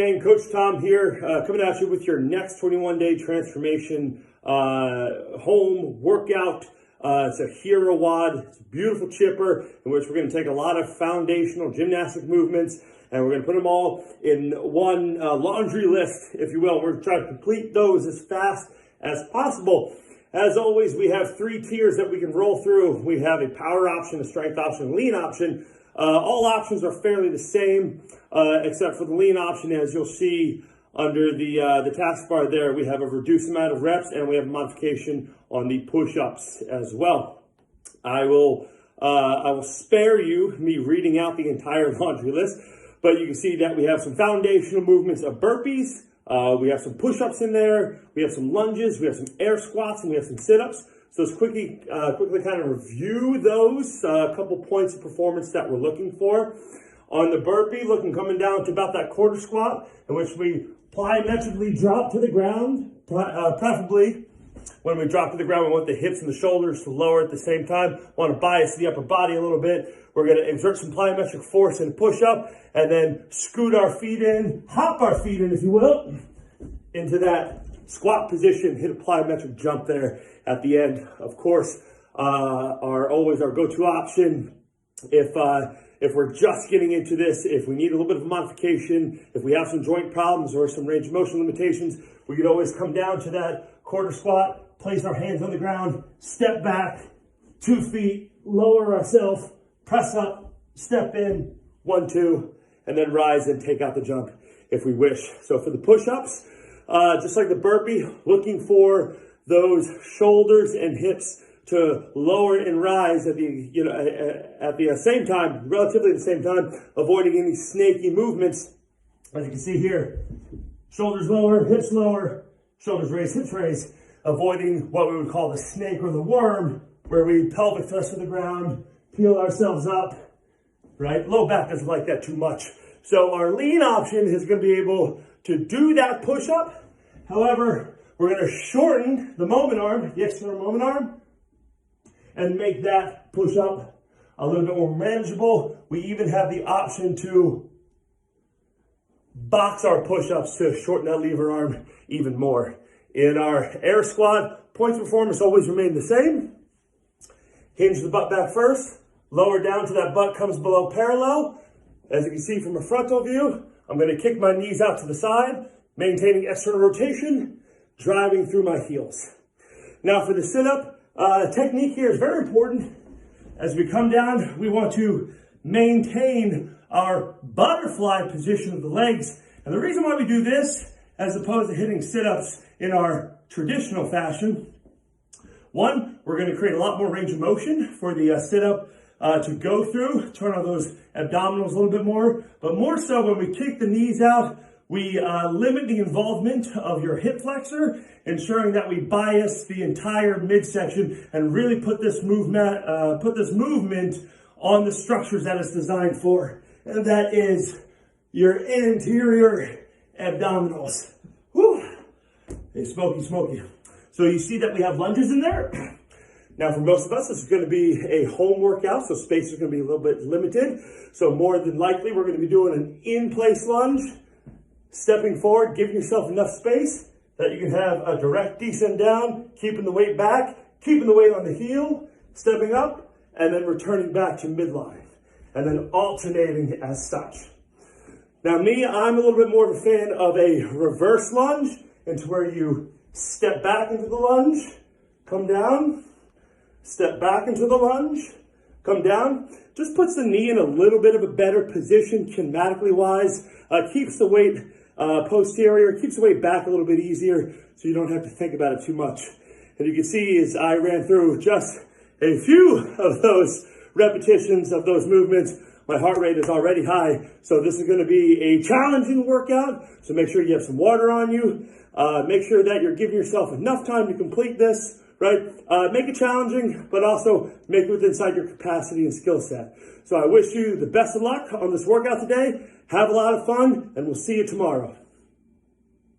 Hey, Coach Tom here, coming at you with your next 21-day transformation home workout. It's a hero wad. It's a beautiful chipper in which we're going to take a lot of foundational gymnastic movements and we're going to put them all in one laundry list, if you will. We're going to try to complete those as fast as possible. As always, we have 3 tiers that we can roll through. We have a power option, a strength option, a lean option. All options are fairly the same, except for the lean option. As you'll see under the taskbar there, we have a reduced amount of reps and we have a modification on the push-ups as well. I will spare you me reading out the entire laundry list, but you can see that we have some foundational movements of burpees. We have some push-ups in there. We have some lunges. We have some air squats, and we have some sit-ups. So let's quickly kind of review those, a couple points of performance that we're looking for. On the burpee, coming down to about that quarter squat, in which we plyometrically drop to the ground. Preferably, when we drop to the ground, we want the hips and the shoulders to lower at the same time. Want to bias the upper body a little bit. We're going to exert some plyometric force and push up, and then scoot our feet in, hop our feet in, if you will, into that squat position, hit a plyometric jump there at the end. Of course, always our go-to option if we're just getting into this, if we need a little bit of a modification, if we have some joint problems or some range of motion limitations, we could always come down to that quarter squat, place our hands on the ground, step back, 2 feet, lower ourselves, press up, step in, 1, 2, and then rise and take out the jump if we wish. So for the push-ups, just like the burpee, looking for those shoulders and hips to lower and rise at the same time, relatively at the same time, avoiding any snaky movements. As you can see here, shoulders lower, hips lower, shoulders raise, hips raise, avoiding what we would call the snake or the worm, where we pelvic thrust to the ground, peel ourselves up, right? Low back doesn't like that too much. So our lean option is going to be able to do that push-up. However, we're going to shorten the moment arm, the external moment arm, and make that push-up a little bit more manageable. We even have the option to box our push-ups to shorten that lever arm even more. In our air squat, points of performance always remain the same. Hinge the butt back first, lower down to that butt comes below parallel. As you can see from a frontal view, I'm going to kick my knees out to the side, maintaining external rotation, driving through my heels. Now for the sit-up, technique here is very important. As we come down, we want to maintain our butterfly position of the legs. And the reason why we do this, as opposed to hitting sit-ups in our traditional fashion, one, we're going to create a lot more range of motion for the sit-up to go through, turn on those abdominals a little bit more, but more so when we kick the knees out, we limit the involvement of your hip flexor, ensuring that we bias the entire midsection and really put this movement on the structures that it's designed for, and that is your interior abdominals. Whew. Hey, smoky. So you see that we have lunges in there. Now, for most of us, this is going to be a home workout, so space is going to be a little bit limited. So more than likely, we're going to be doing an in-place lunge, stepping forward, giving yourself enough space that you can have a direct descent down, keeping the weight back, keeping the weight on the heel, stepping up, and then returning back to midline, and then alternating as such. Now, I'm a little bit more of a fan of a reverse lunge, into where you step back into the lunge, come down, step back into the lunge, come down. Just puts the knee in a little bit of a better position kinematically wise, keeps the weight posterior, keeps the weight back a little bit easier so you don't have to think about it too much. And you can see as I ran through just a few of those repetitions of those movements, my heart rate is already high. So this is going to be a challenging workout. So make sure you have some water on you. Make sure that you're giving yourself enough time to complete this, right? Make it challenging, but also make it inside your capacity and skill set. So I wish you the best of luck on this workout today. Have a lot of fun, and we'll see you tomorrow.